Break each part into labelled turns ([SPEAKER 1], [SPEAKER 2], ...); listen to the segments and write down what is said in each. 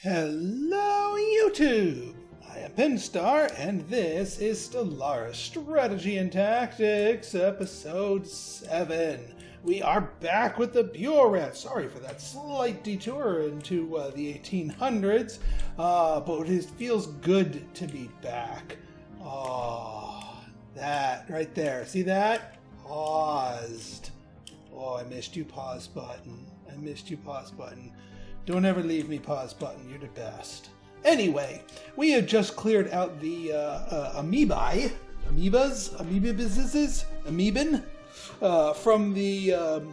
[SPEAKER 1] Hello YouTube! I am Pinstar and this is Stellaris Strategy and Tactics Episode 7. We are back with the BoBBRBians. Sorry for that slight detour into the 1800s, but it feels good to be back. Oh, that right there. See that? Paused. Oh, I missed you, pause button. I missed you, pause button. Don't ever leave me, pause button. You're the best. Anyway, we have just cleared out the amoebae, amoebin, from the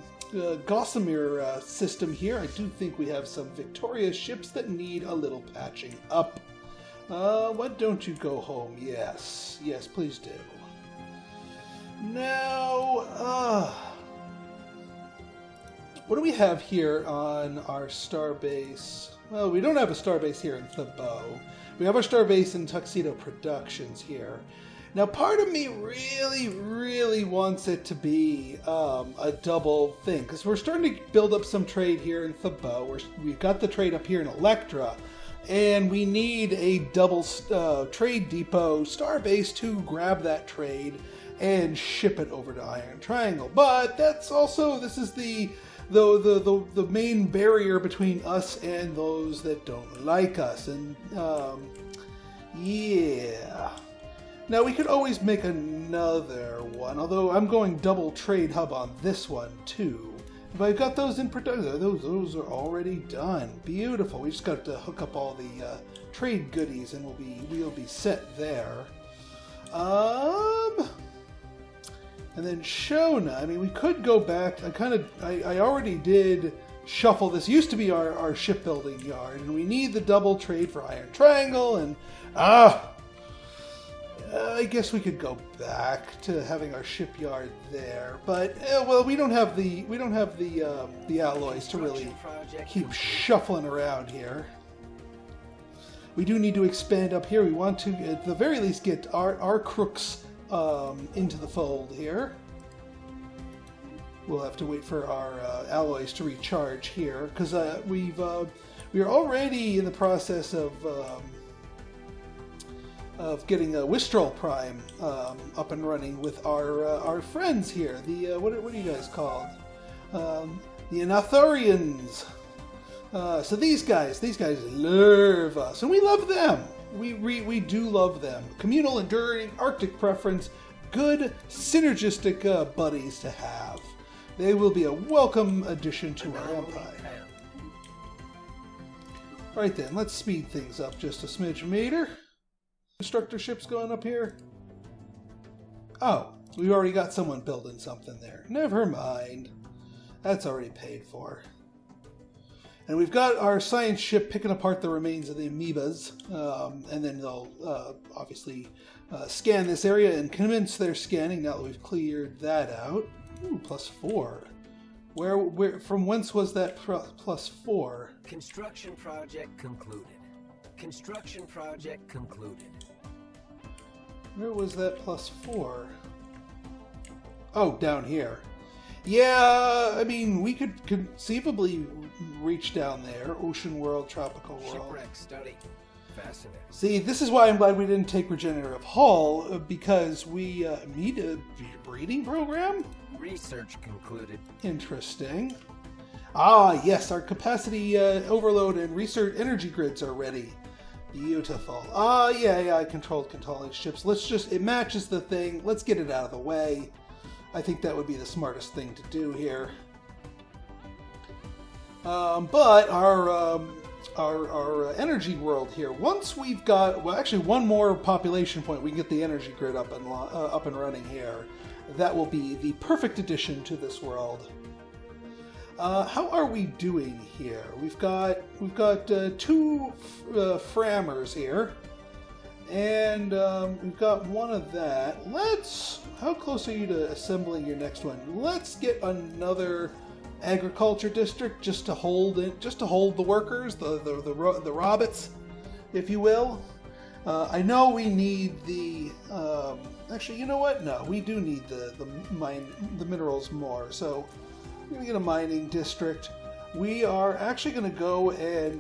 [SPEAKER 1] Gossamer system here. I do think we have some victorious ships that need a little patching up. Why don't you go home? Yes, yes, please do. Now, what do we have here on our starbase? Well, we don't have a starbase here in Thabo. We have our starbase in Tuxedo Productions here. Now, part of me really wants it to be a double thing, because we're starting to build up some trade here in Thabo. We've got the trade up here in Electra, and we need a double trade depot starbase to grab that trade and ship it over to Iron Triangle. But that's also, this is the main barrier between us and those that don't like us. And yeah. Now we could always make another one, although I'm going double trade hub on this one too. If I've got those in production, those are already done. Beautiful. We just got to hook up all the trade goodies and we'll be set there. And then Shona, I mean, we could go back. I already did shuffle. This used to be our shipbuilding yard, and we need the double trade for Iron Triangle, and I guess we could go back to having our shipyard there. But well, we don't have the alloys to really keep shuffling around here. We do need to expand up here. We want to, at the very least, get our crooks into the fold here. We'll have to wait for our alloys to recharge here, because we are already in the process of getting a Wistrel Prime up and running with our friends here. The what are you guys called? The Anathorians. So these guys love us, and we love them. We do love them. Communal, enduring, Arctic preference, good synergistic buddies to have. They will be a welcome addition to our empire. Right then, let's speed things up just a smidge meter. Constructor ships going up here. Oh, we already got someone building something there. Never mind. That's already paid for. And we've got our science ship picking apart the remains of the amoebas, and then they'll obviously scan this area and commence their scanning now that we've cleared that out. Ooh, +4. Where? From whence was that +4?
[SPEAKER 2] Construction project concluded. Construction project concluded.
[SPEAKER 1] Where was that +4? Oh, down here. Yeah, I mean, we could conceivably reach down there. Ocean world, tropical world.
[SPEAKER 2] Shipwreck study. Fascinating.
[SPEAKER 1] See, this is why I'm glad we didn't take regenerative hull, because we need a breeding program?
[SPEAKER 2] Research concluded.
[SPEAKER 1] Interesting. Ah, yes, our capacity overload and research energy grids are ready. Beautiful. Ah, yeah, I controlling ships. It matches the thing. Let's get it out of the way. I think that would be the smartest thing to do here. But our energy world here, once we've got, well, actually one more population point, we can get the energy grid up and running here. That will be the perfect addition to this world. How are we doing here? We've got 2 frammers here. And we've got one of that. How close are you to assembling your next one? Let's get another agriculture district just to hold it, just to hold the workers, the robots, if you will. I know we need the. Actually, you know what? No, we do need the minerals more. So we're gonna get a mining district. we are actually going to go and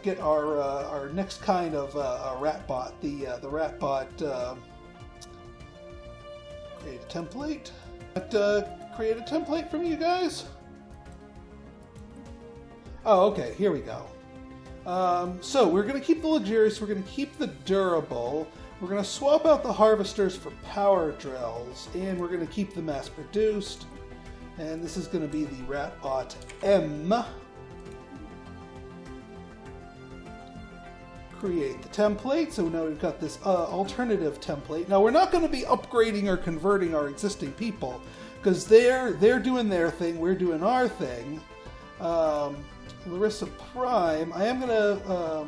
[SPEAKER 1] get our next kind of rat bot, the rat bot. Create a template. Create a template from you guys. Oh, okay. Here we go. So we're going to keep the luxurious. We're going to keep the durable. We're going to swap out the harvesters for power drills, and we're going to keep the mass-produced. And this is going to be the Ratbot M. Create the template. So now we've got this alternative template. Now we're not going to be upgrading or converting our existing people because they're doing their thing. We're doing our thing. Larissa Prime. I am going to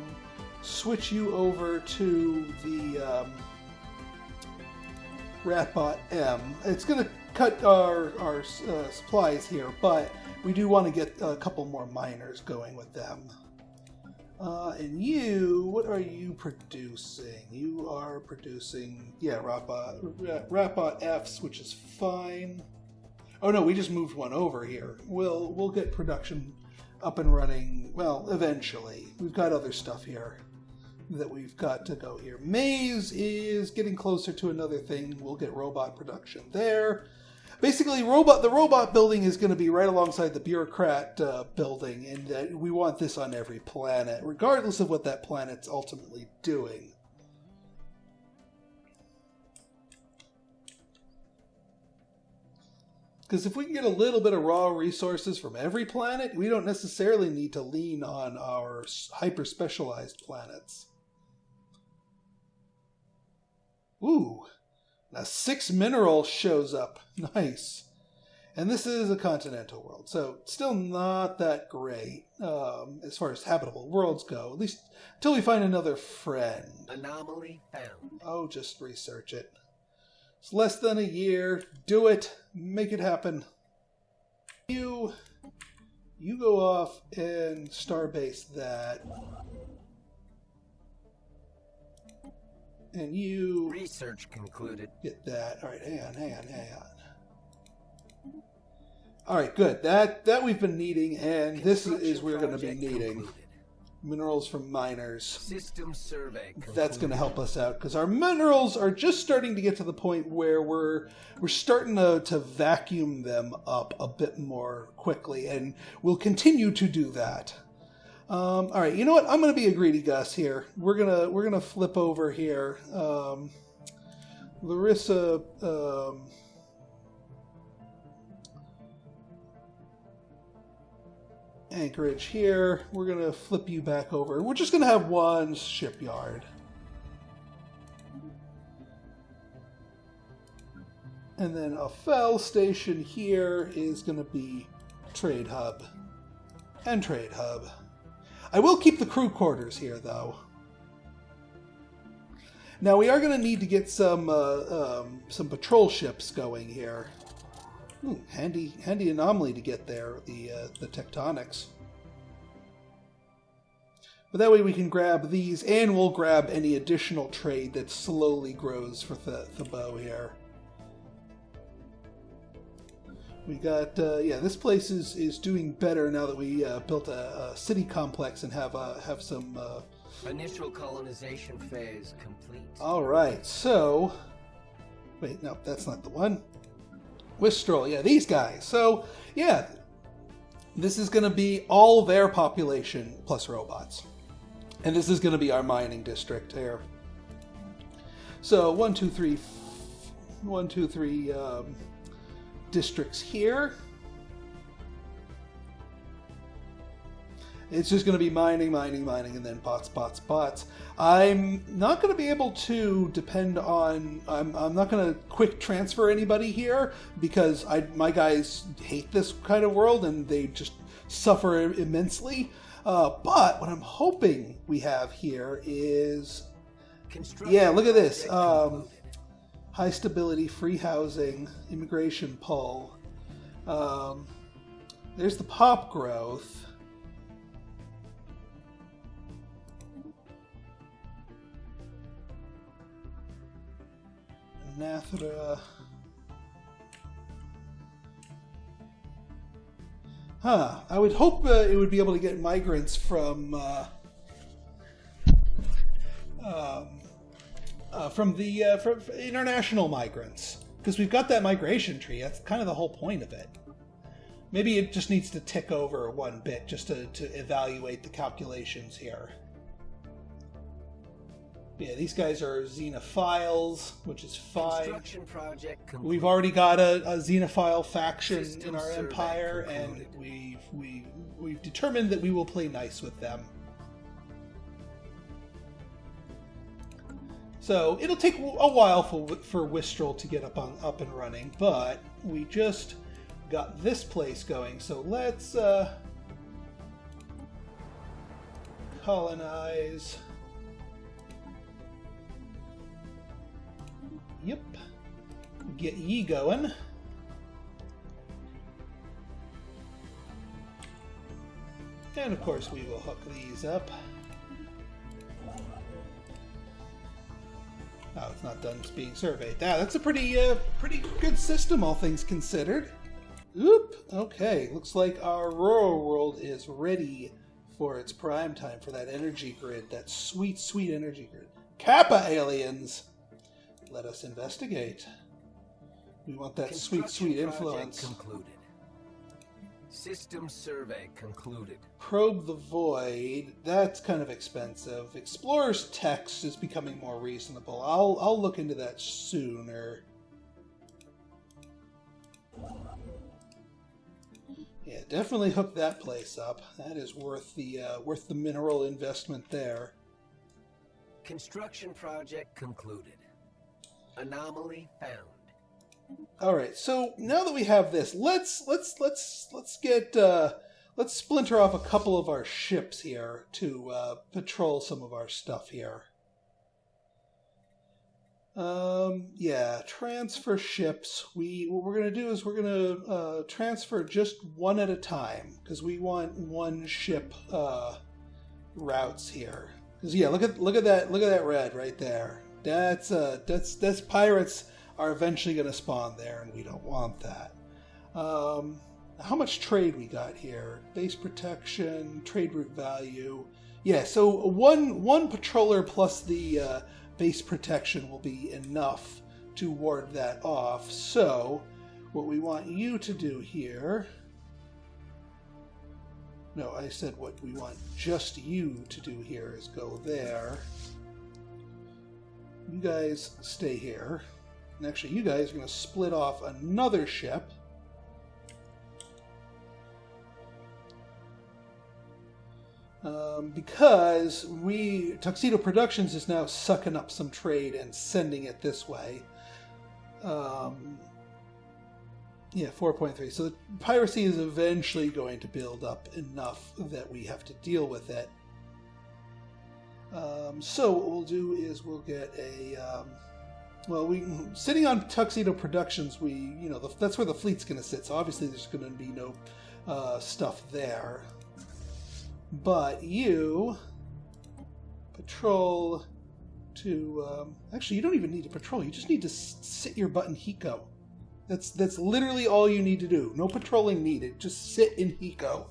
[SPEAKER 1] switch you over to the Ratbot M. It's going to cut our supplies here, but we do want to get a couple more miners going with them. And you, what are you producing? You are producing, yeah, Ratbot Fs, which is fine. Oh no, we just moved one over here. We'll get production up and running, well, eventually. We've got other stuff here that we've got to go here. Maze is getting closer to another thing. We'll get robot production there. Basically, the robot building is going to be right alongside the bureaucrat building, and we want this on every planet, regardless of what that planet's ultimately doing. Because if we can get a little bit of raw resources from every planet, we don't necessarily need to lean on our hyper-specialized planets. Ooh, now 6 minerals shows up. Nice. And this is a continental world, so still not that great as far as habitable worlds go, at least until we find another friend.
[SPEAKER 2] Anomaly found.
[SPEAKER 1] Oh, just research it. It's less than a year. Do it. Make it happen. You go off and starbase that. And you
[SPEAKER 2] Research concluded.
[SPEAKER 1] get that. All right, hang on. All right, good. That we've been needing, and this is we're going to be needing.
[SPEAKER 2] Concluded.
[SPEAKER 1] Minerals from miners.
[SPEAKER 2] System survey concluded.
[SPEAKER 1] That's going to help us out because our minerals are just starting to get to the point where we're starting to vacuum them up a bit more quickly, and we'll continue to do that. All right, you know what? I'm going to be a greedy Gus here. We're gonna flip over here. Larissa. Anchorage here. We're going to flip you back over. We're just going to have one shipyard. And then a fell station here is going to be trade hub. And trade hub. I will keep the crew quarters here, though. Now, we are going to need to get some patrol ships going here. Ooh, handy anomaly to get there, the tectonics. But that way we can grab these, and we'll grab any additional trade that slowly grows for the bow here. We got, yeah, this place is doing better now that we built a city complex and have some...
[SPEAKER 2] Initial colonization phase complete.
[SPEAKER 1] All right, so... Wait, no, that's not the one. Wistrel, yeah, these guys. So, yeah, this is going to be all their population plus robots. And this is going to be our mining district here. So, 1, 2, 3 districts here. It's just going to be mining, and then pots. I'm not going to be able to depend on... I'm not going to quick transfer anybody here because my guys hate this kind of world and they just suffer immensely. But what I'm hoping we have here is... Yeah, look at this. High stability, free housing, immigration pull. There's the pop growth. Nathra. Huh. I would hope it would be able to get migrants from international migrants, because we've got that migration tree. That's kind of the whole point of it. Maybe it just needs to tick over one bit just to evaluate the calculations here. Yeah, these guys are xenophiles, which is fine.
[SPEAKER 2] Construction project complete.
[SPEAKER 1] We've already got a xenophile faction
[SPEAKER 2] System
[SPEAKER 1] in our
[SPEAKER 2] survey
[SPEAKER 1] empire,
[SPEAKER 2] concluded.
[SPEAKER 1] and we've determined that we will play nice with them. So it'll take a while for Wistrel to get up and running, but we just got this place going. So let's colonize. Yep. Get ye going. And of course we will hook these up. Oh, it's not done being surveyed. That's a pretty good system, all things considered. Oop. Okay, looks like our rural world is ready for its prime time for that energy grid, that sweet, sweet energy grid. Kappa aliens! Let us investigate. We want that sweet, sweet influence.
[SPEAKER 2] Concluded. System survey concluded.
[SPEAKER 1] Probe the void. That's kind of expensive. Explorer's text is becoming more reasonable. I'll look into that sooner. Yeah, definitely hook that place up. That is worth the mineral investment there.
[SPEAKER 2] Construction project concluded. Anomaly found.
[SPEAKER 1] All right, so now that we have this, let's splinter off a couple of our ships here to patrol some of our stuff here. Yeah, transfer ships. What we're gonna do is we're gonna transfer just one at a time, because we want one ship routes here. Because yeah, look at that red right there. That's pirates are eventually going to spawn there, and we don't want that. How much trade we got here? Base protection, trade route value. Yeah, so one patroller plus the base protection will be enough to ward that off. So what we want you to do here... No, I said what we want just you to do here is go there. You guys stay here. And actually, you guys are going to split off another ship. Because Tuxedo Productions is now sucking up some trade and sending it this way. Yeah, 4.3. So the piracy is eventually going to build up enough that we have to deal with it. So what we'll do is we'll get a... sitting on Tuxedo Productions, that's where the fleet's going to sit. So obviously there's going to be no stuff there. But you patrol to... actually, you don't even need to patrol. You just need to sit your butt in Hiko. That's literally all you need to do. No patrolling needed. Just sit in Hiko.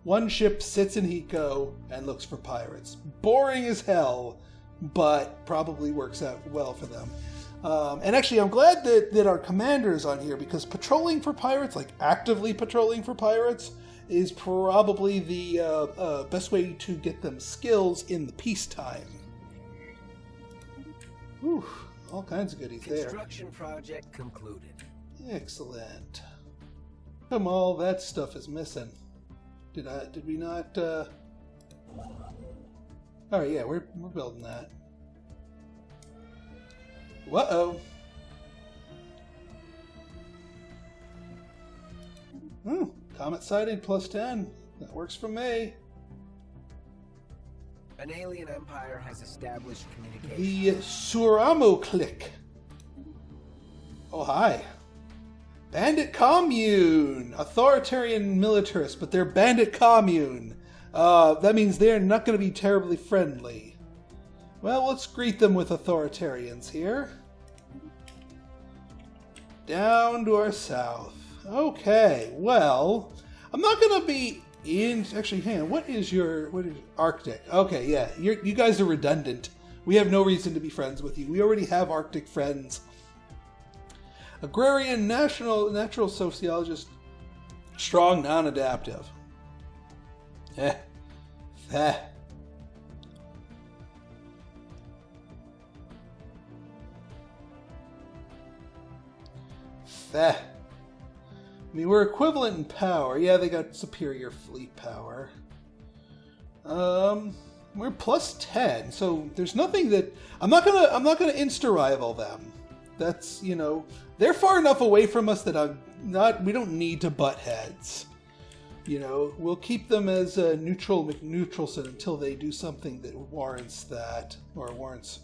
[SPEAKER 1] One ship sits in Hiko and looks for pirates. Boring as hell, but probably works out well for them. And actually, I'm glad that our commander is on here, because patrolling for pirates, like actively patrolling for pirates, is probably the best way to get them skills in the peacetime. Whew, all kinds of goodies there.
[SPEAKER 2] Construction project concluded.
[SPEAKER 1] Excellent. Come all that stuff is missing. Did we not? All right, yeah, we're building that. Whoa. Comet sighting +10. That works for me.
[SPEAKER 2] An alien empire has established communication.
[SPEAKER 1] The Suramo clique. Oh, hi. Bandit commune. Authoritarian militarists, but they're bandit commune. That means they're not going to be terribly friendly. Well, let's greet them with authoritarians here. Down to our south. Okay, well, I'm not gonna be in. Actually, hang on. What is Arctic? Okay, yeah, you guys are redundant. We have no reason to be friends with you. We already have Arctic friends. Agrarian, natural sociologist, strong, non-adaptive. Eh. I mean, we're equivalent in power. Yeah, they got superior fleet power. We're plus 10, so there's nothing that I'm not gonna insta-rival them. That's, you know, they're far enough away from us that we don't need to butt heads. You know, we'll keep them as a neutral McNeutralson until they do something that warrants that, or warrants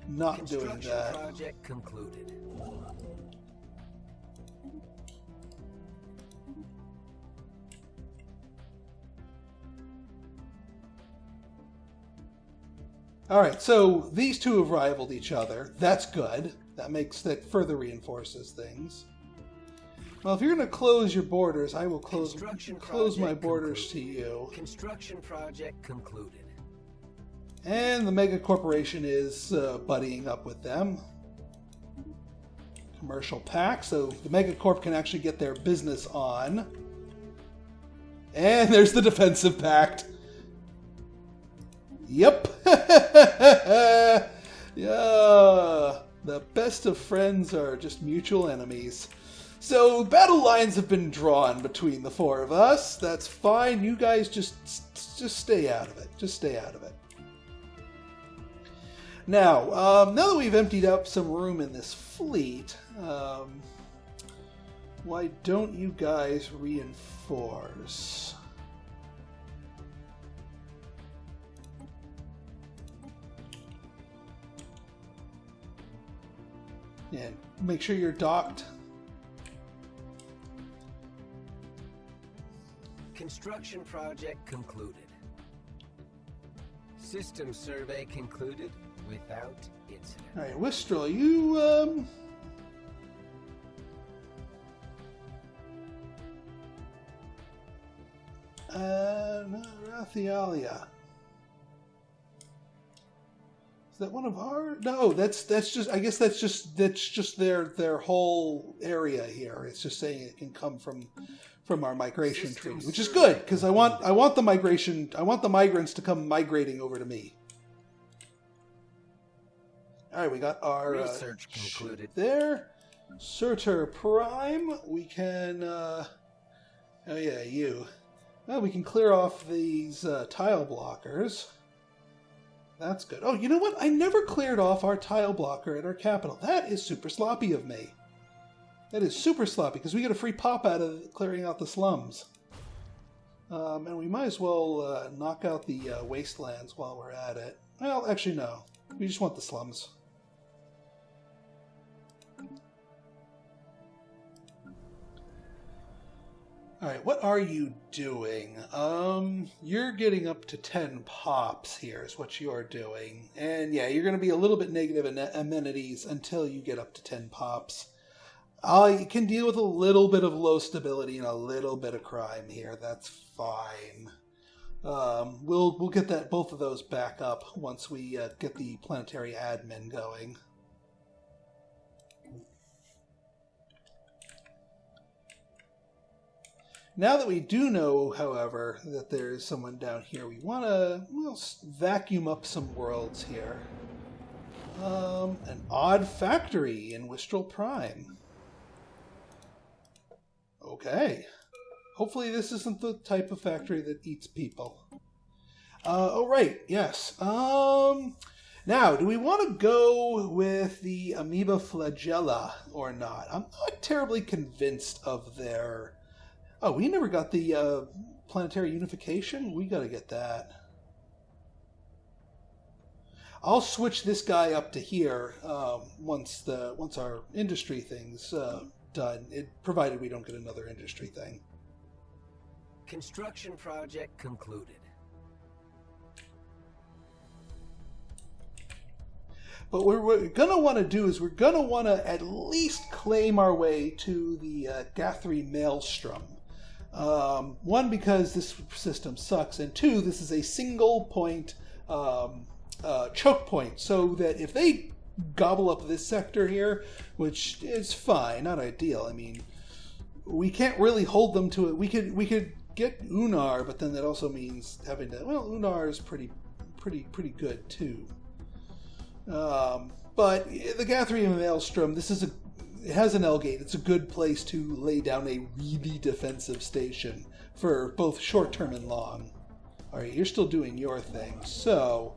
[SPEAKER 1] not doing that.
[SPEAKER 2] Project concluded.
[SPEAKER 1] All right, so these two have rivaled each other. That's good. That further reinforces things. Well, if you're going to close your borders, I will close my borders to you.
[SPEAKER 2] Construction project concluded.
[SPEAKER 1] And the mega corporation is buddying up with them. Commercial pact, so the mega corp can actually get their business on. And there's the defensive pact. Yep. Yeah. The best of friends are just mutual enemies. So battle lines have been drawn between the four of us. That's fine. You guys just stay out of it. Just stay out of it. Now, now that we've emptied up some room in this fleet, why don't you guys reinforce? And make sure you're docked.
[SPEAKER 2] Construction project concluded. System survey concluded without incident.
[SPEAKER 1] All right, Wistrel, you no, Rathialia. Is that one of our? No, that's just. I guess that's just their whole area here. It's just saying it can come from our migration tree, which is good because I want the migration. I want the migrants to come migrating over to me. All right, we got our
[SPEAKER 2] research concluded
[SPEAKER 1] there. Surtur Prime. We can. Oh yeah, you. Well, we can clear off these tile blockers. That's good. Oh, you know what? I never cleared off our tile blocker at our capital. That is super sloppy of me. That is super sloppy, because we get a free pop out of clearing out the slums. And we might as well knock out the wastelands while we're at it. Well, actually, no. We just want the slums. Alright, what are you doing? You're getting up to 10 pops here is what you're doing. And yeah, you're going to be a little bit negative in amenities until you get up to 10 pops. You can deal with a little bit of low stability and a little bit of crime here. That's fine. We'll get both of those back up once we get the planetary admin going. Now that we do know, however, that there is someone down here, we want to vacuum up some worlds here. An odd factory in Wistral Prime. Okay. Hopefully this isn't the type of factory that eats people. Oh, right. Yes. Now, do we want to go with the Amoeba Flagella or not? I'm not terribly convinced of their... Oh, we never got the planetary unification? We got to get that. I'll switch this guy up to here once our industry thing's done, provided we don't get another industry thing.
[SPEAKER 2] Construction project concluded.
[SPEAKER 1] But what we're going to want to do is we're going to want to at least claim our way to the Guthrie Maelstrom. One, because this system sucks, and two, this is a single point choke point, so that if they gobble up this sector here, which is fine, not ideal. I mean, we can't really hold them to it. We could get Unar, but then that also means having to. Well, Unar is pretty good too. But the Gathrium Maelstrom, it has an L-gate. It's a good place to lay down a really defensive station for both short-term and long. All right, you're still doing your thing. So,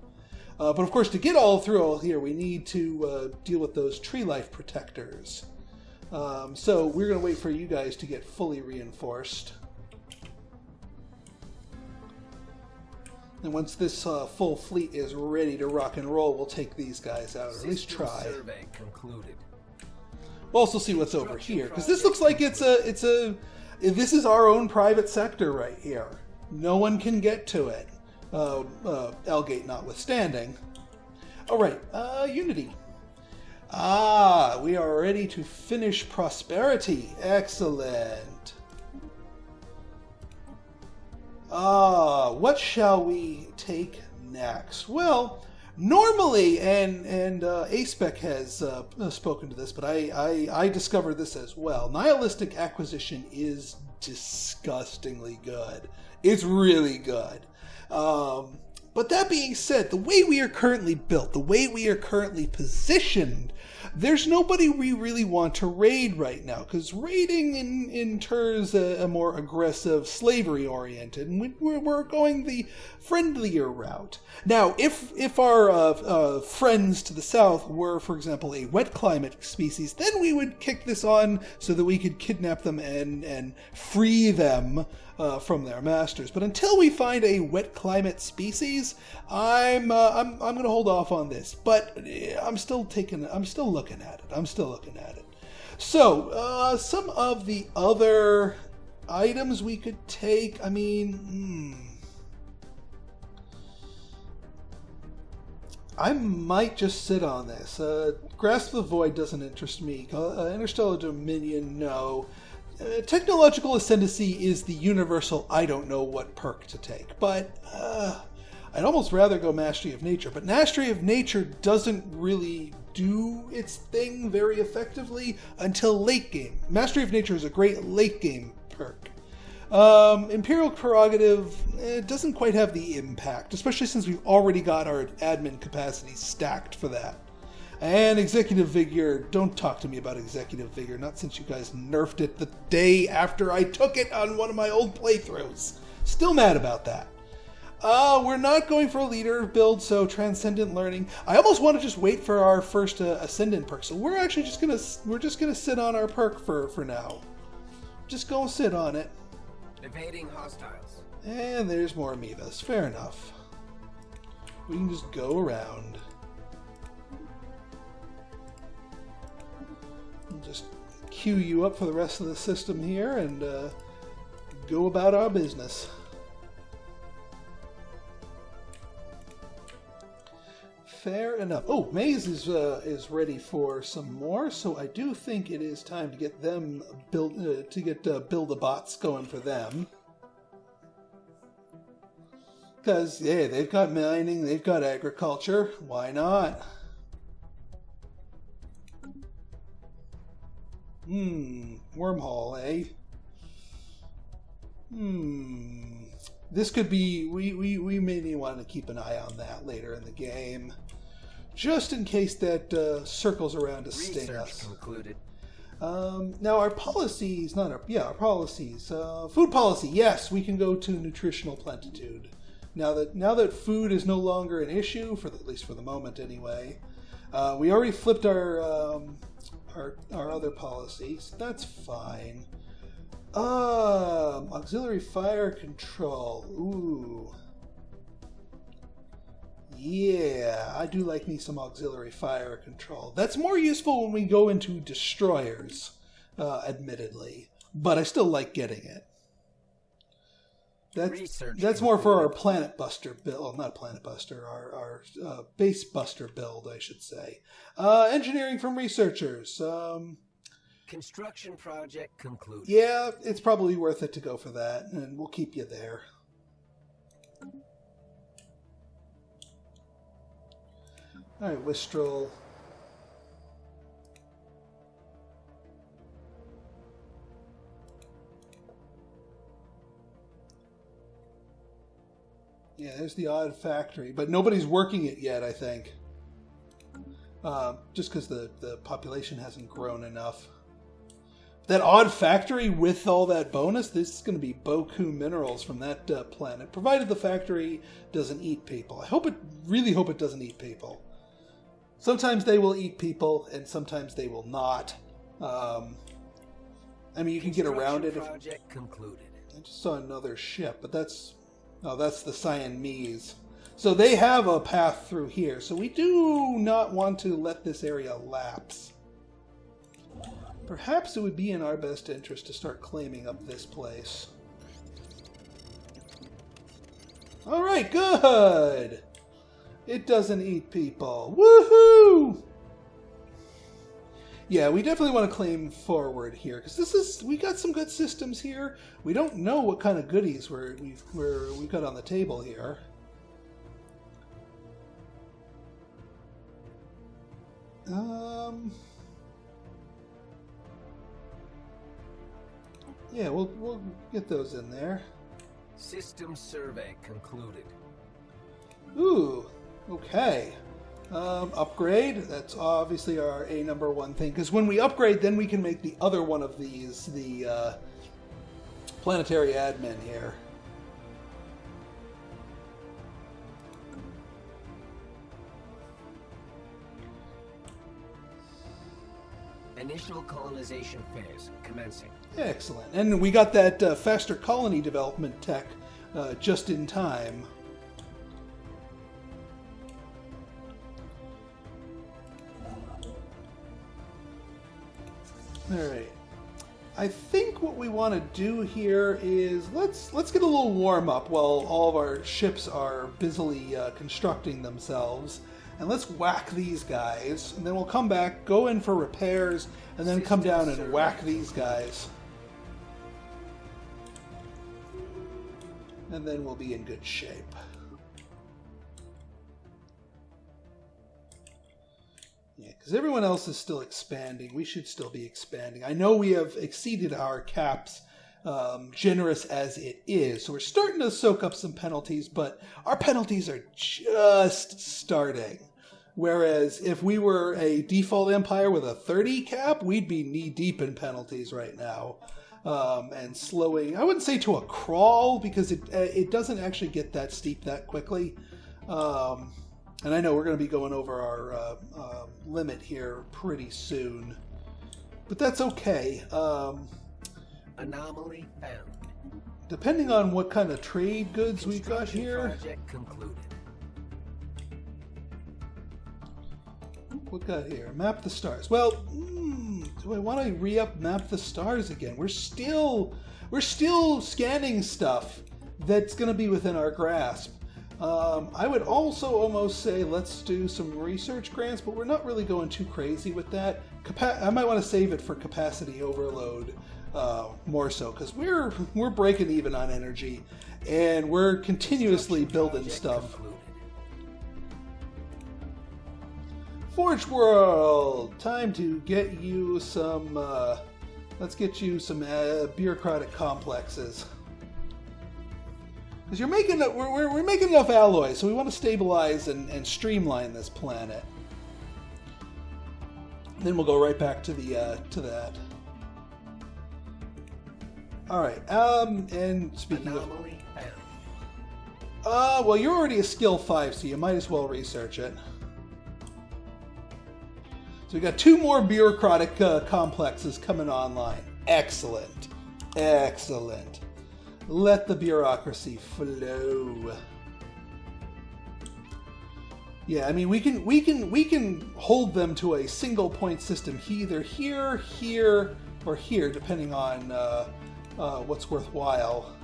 [SPEAKER 1] but of course, to get all through all here, we need to deal with those tree life protectors. So we're going to wait for you guys to get fully reinforced. And once this full fleet is ready to rock and roll, we'll take these guys out, or at least try.
[SPEAKER 2] Survey concluded.
[SPEAKER 1] We'll also see what's over here, because this looks like this is our own private sector right here. No one can get to it, L-gate notwithstanding. All right, Unity. We are ready to finish prosperity. Excellent. What shall we take next? Well, normally, and ASPEC has spoken to this, but I discovered this as well. Nihilistic acquisition is disgustingly good. It's really good. But that being said, the way we are currently built, the way we are currently positioned, there's nobody we really want to raid right now, because raiding inters a more aggressive, slavery-oriented, and we're going the friendlier route. Now, if our friends to the south were, for example, a wet climate species, then we would kick this on so that we could kidnap them and free them from their masters. But until we find a wet climate species, I'm going to hold off on this. But I'm still looking at it. So some of the other items we could take. I mean, I might just sit on this. Grasp the Void doesn't interest me. Interstellar Dominion, no. Technological Ascendancy is the universal I don't know what perk to take, but I'd almost rather go Mastery of Nature, but Mastery of Nature doesn't really do its thing very effectively until late game. Mastery of Nature is a great late game perk. Imperial Prerogative doesn't quite have the impact, especially since we've already got our admin capacity stacked for that. And Executive Vigor, don't talk to me about Executive Vigor, not since you guys nerfed it the day after I took it on one of my old playthroughs. Still mad about that. We're not going for a leader build, so Transcendent Learning. I almost want to just wait for our first Ascendant perk, so we're actually just gonna sit on our perk for now. Just go sit on it.
[SPEAKER 2] Evading hostiles.
[SPEAKER 1] And there's more amoebas. Fair enough. We can just go around. Just queue you up for the rest of the system here and go about our business. Fair enough. Oh, Maze is ready for some more, so I do think it is time to get them build-a-bots going for them. Because yeah, they've got mining, they've got agriculture. Why not? Wormhole, eh? This could be... We may want to keep an eye on that later in the game. Just in case that circles around to sting us.
[SPEAKER 2] Concluded.
[SPEAKER 1] Now our policies... our policies. Food policy, yes, we can go to nutritional plentitude. Now that food is no longer an issue, at least for the moment anyway. We already flipped our other policies. That's fine. Auxiliary fire control. Ooh. Yeah, I do like me some auxiliary fire control. That's more useful when we go into destroyers, admittedly. But I still like getting it. That's more for our Planet Buster build. Well, not Planet Buster, our Base Buster build, I should say. Engineering from researchers.
[SPEAKER 2] Construction project concluded.
[SPEAKER 1] Yeah, it's probably worth it to go for that, and we'll keep you there. All right, Wistrel. Yeah, there's the odd factory, but nobody's working it yet, I think. Just because the population hasn't grown enough. That odd factory with all that bonus, this is going to be Boku minerals from that planet, provided the factory doesn't eat people. Really hope it doesn't eat people. Sometimes they will eat people, and sometimes they will not. I mean, you can get around it.
[SPEAKER 2] Project concluded.
[SPEAKER 1] I just saw another ship, but that's the Siamese. So they have a path through here. So we do not want to let this area lapse. Perhaps it would be in our best interest to start claiming up this place. All right, good. It doesn't eat people. Woohoo! Yeah, we definitely want to claim forward here because we got some good systems here. We don't know what kind of goodies we've got on the table here. Yeah, we'll get those in there.
[SPEAKER 2] System survey concluded.
[SPEAKER 1] Ooh, okay. Upgrade. That's obviously our number one thing, because when we upgrade, then we can make the other one of these, the planetary admin here.
[SPEAKER 2] Initial colonization phase commencing.
[SPEAKER 1] Excellent. And we got that faster colony development tech just in time. All right. I think what we want to do here is let's get a little warm up while all of our ships are busily constructing themselves. And let's whack these guys, and then we'll come back, go in for repairs, and then come down and whack these guys. And then we'll be in good shape. Yeah, because everyone else is still expanding. We should still be expanding. I know we have exceeded our caps, generous as it is. So we're starting to soak up some penalties, but our penalties are just starting. Whereas if we were a default empire with a 30 cap, we'd be knee-deep in penalties right now. And slowing, I wouldn't say to a crawl, because it doesn't actually get that steep that quickly. And I know we're going to be going over our limit here pretty soon. But that's okay.
[SPEAKER 2] Anomaly found.
[SPEAKER 1] Depending on what kind of trade goods we've got here.
[SPEAKER 2] Project concluded.
[SPEAKER 1] What got here? Map the stars. Well, do I want to re-up map the stars again? We're still scanning stuff that's going to be within our grasp. I would also almost say let's do some research grants, but we're not really going too crazy with that. I might want to save it for capacity overload more so, because we're breaking even on energy, and we're continuously building stuff. Forge World! Time to get you some, let's get you some bureaucratic complexes. Because we're making enough alloys, so we want to stabilize and streamline this planet. Then we'll go right back to to that. All right. And speaking of, well, you're already a skill 5, so you might as well research it. So we got 2 more bureaucratic complexes coming online. Excellent. Excellent. Let the bureaucracy flow. Yeah, I mean we can hold them to a single point system, either here, here, or here, depending on what's worthwhile.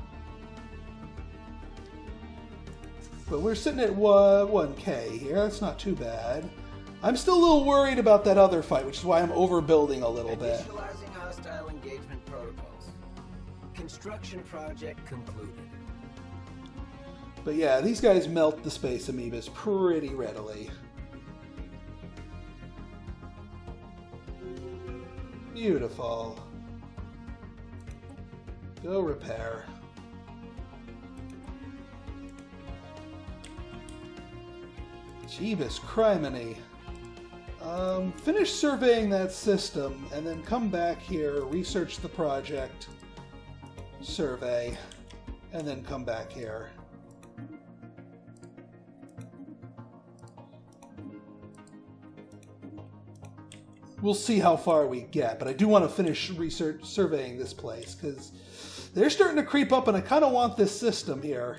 [SPEAKER 1] But we're sitting at 1K here. That's not too bad. I'm still a little worried about that other fight, which is why I'm overbuilding a little bit.
[SPEAKER 2] Initializing Construction project concluded.
[SPEAKER 1] But yeah, these guys melt the space amoebas pretty readily. Beautiful. Go repair. Jeebus criminy. Finish surveying that system and then come back here, research the project, survey, and then come back here. We'll see how far we get, but I do want to finish surveying this place because they're starting to creep up and I kind of want this system here.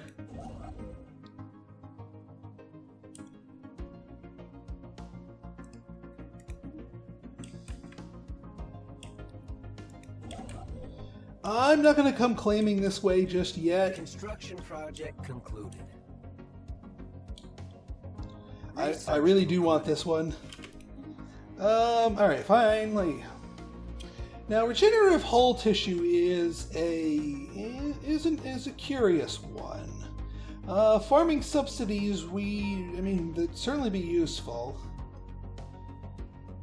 [SPEAKER 1] I'm not going to come claiming this way just yet.
[SPEAKER 2] Construction project concluded.
[SPEAKER 1] I really do want this one. Alright, finally. Now, regenerative hull tissue is a curious one. Farming subsidies, they'd certainly be useful.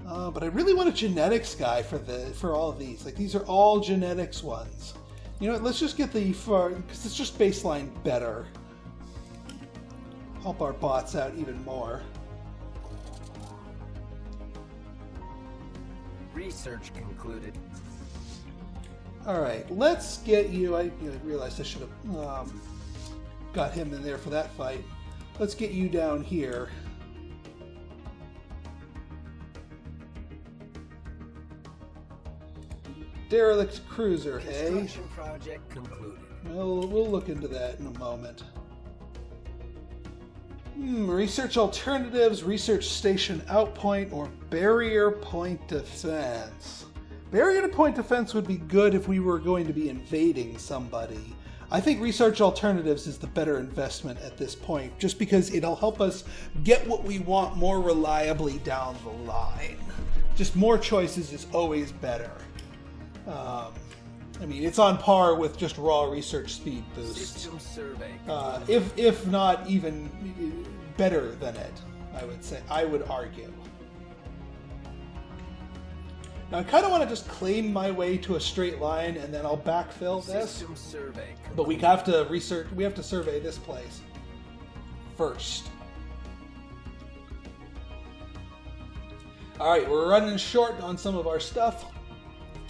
[SPEAKER 1] But I really want a genetics guy for all of these. Like, these are all genetics ones. You know what, let's just get because it's just baseline better. Help our bots out even more.
[SPEAKER 2] Research concluded.
[SPEAKER 1] Alright, let's get you... I realized I should have got him in there for that fight. Let's get you down here. Derelict cruiser, eh?
[SPEAKER 2] Construction project concluded.
[SPEAKER 1] We'll look into that in a moment. Research alternatives, research station outpoint, or barrier point defense. Barrier point defense would be good if we were going to be invading somebody. I think research alternatives is the better investment at this point, just because it'll help us get what we want more reliably down the line. Just more choices is always better. It's on par with just raw research speed boost.
[SPEAKER 2] System survey.
[SPEAKER 1] If not even better than it, I would argue. Now I kind of want to just claim my way to a straight line and then I'll backfill this.
[SPEAKER 2] System survey.
[SPEAKER 1] But we have to survey this place first. Alright, we're running short on some of our stuff.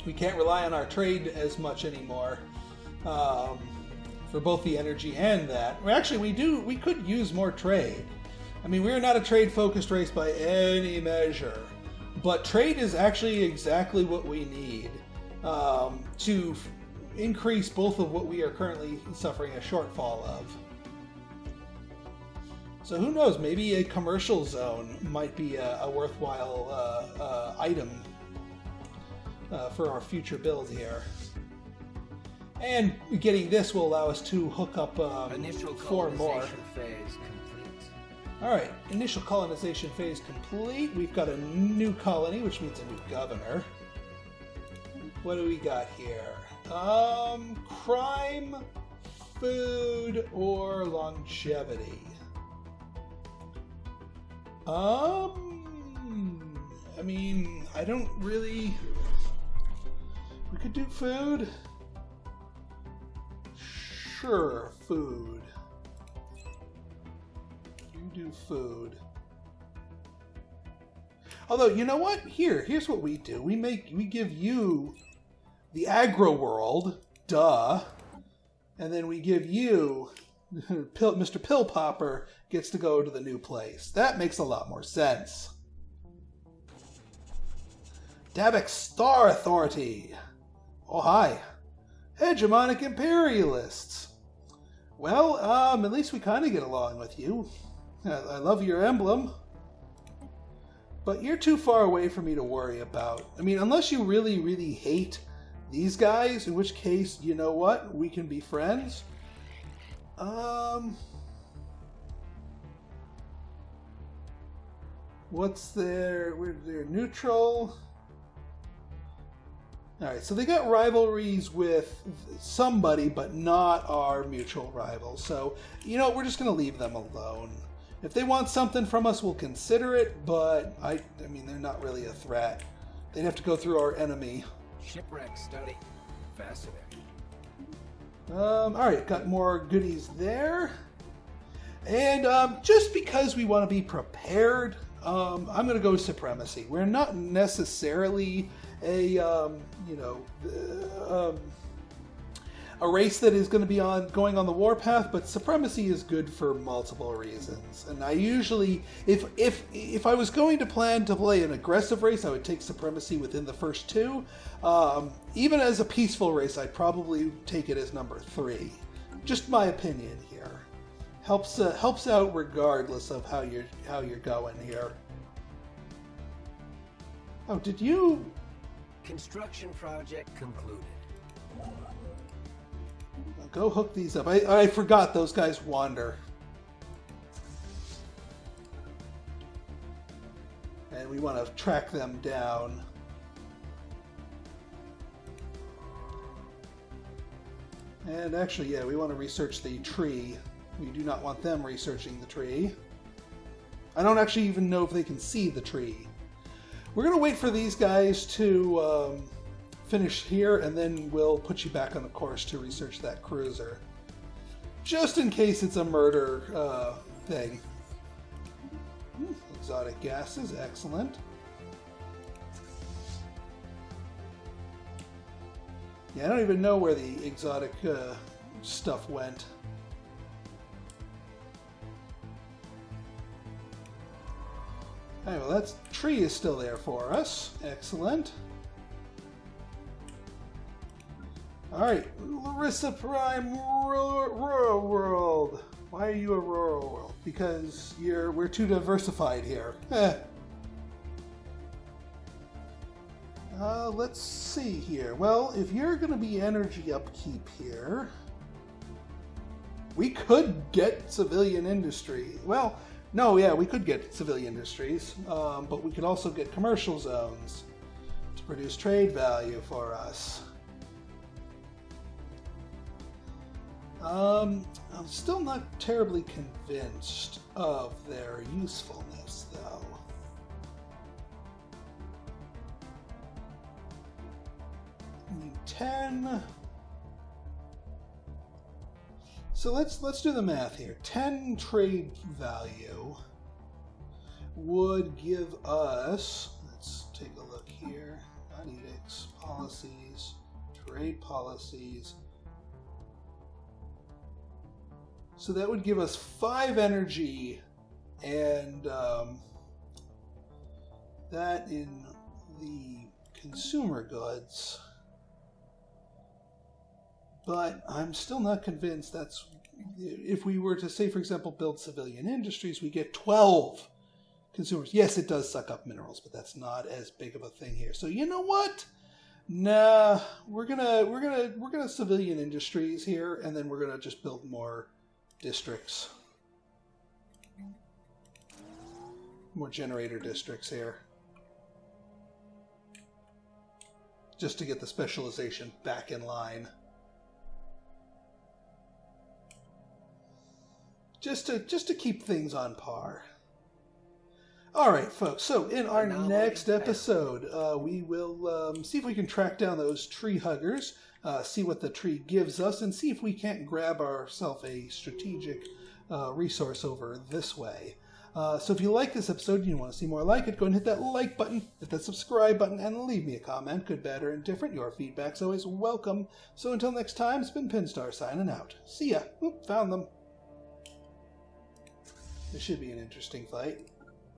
[SPEAKER 1] We can't rely on our trade as much anymore for both the energy and that. We could use more trade. We're not a trade-focused race by any measure, but trade is actually exactly what we need to increase both of what we are currently suffering a shortfall of. So who knows, maybe a commercial zone might be a worthwhile item for our future build here. And getting this will allow us to hook up
[SPEAKER 2] Initial
[SPEAKER 1] 4 more.
[SPEAKER 2] Phase complete.
[SPEAKER 1] Alright, initial colonization phase complete. We've got a new colony, which means a new governor. What do we got here? Crime, food, or longevity? I don't really... We could do food. Sure, food. You do food. Although, you know what? Here's what we do. We give you the aggro world, duh, and then we give you Mr. Pill Popper gets to go to the new place. That makes a lot more sense. Dabek Star Authority. Oh, hi. Hegemonic Imperialists. Well, at least we kind of get along with you. I love your emblem. But you're too far away for me to worry about. Unless you really, really hate these guys, in which case, you know what? We can be friends. What's their... They're neutral. Alright, so they got rivalries with somebody, but not our mutual rivals. So, you know, we're just going to leave them alone. If they want something from us, we'll consider it, but I mean, they're not really a threat. They'd have to go through our enemy.
[SPEAKER 2] Shipwreck study. Fascinating.
[SPEAKER 1] Alright, got more goodies there. And just because we want to be prepared, I'm going to go supremacy. We're not necessarily a race that is going to be going on the warpath, but supremacy is good for multiple reasons. And I usually, if I was going to plan to play an aggressive race, I would take supremacy within the first two. Even as a peaceful race, I'd probably take it as number 3. Just my opinion here. Helps out regardless of how you're going here. Oh, did you?
[SPEAKER 2] Construction project concluded.
[SPEAKER 1] Go hook these up. I forgot those guys wander. And we want to track them down. And actually, yeah, we want to research the tree. We do not want them researching the tree. I don't actually even know if they can see the tree. We're going to wait for these guys to finish here, and then we'll put you back on the course to research that cruiser. Just in case it's a murder thing. Exotic gases, excellent. Yeah, I don't even know where the exotic stuff went. Alright, well, that tree is still there for us. Excellent. Alright, Larissa Prime Rural World. Why are you a rural world? Because we're too diversified here. Let's see here. Well, if you're going to be energy upkeep here, we could get civilian industry. Well, no, yeah, we could get civilian industries, but we could also get commercial zones to produce trade value for us. I'm still not terribly convinced of their usefulness, though. I need 10. So let's do the math here. 10 trade value would give us, let's take a look here, not edicts, policies, trade policies. So that would give us 5 energy, and that in the consumer goods. But I'm still not convinced that's... If we were to, say, for example, build civilian industries, we get 12 consumers. Yes, it does suck up minerals, but that's not as big of a thing here. So you know what? Nah, we're gonna civilian industries here, and then we're gonna just build more districts. More generator districts here. Just to get the specialization back in line. Just to keep things on par. Alright, folks, so in our next episode, we will see if we can track down those tree huggers, see what the tree gives us, and see if we can't grab ourselves a strategic resource over this way. So if you like this episode and you want to see more like it, go and hit that like button, hit that subscribe button, and leave me a comment, good, bad, or indifferent. Your feedback's always welcome. So until next time, it's been Pinstar signing out. See ya. Oop, found them. This should be an interesting fight.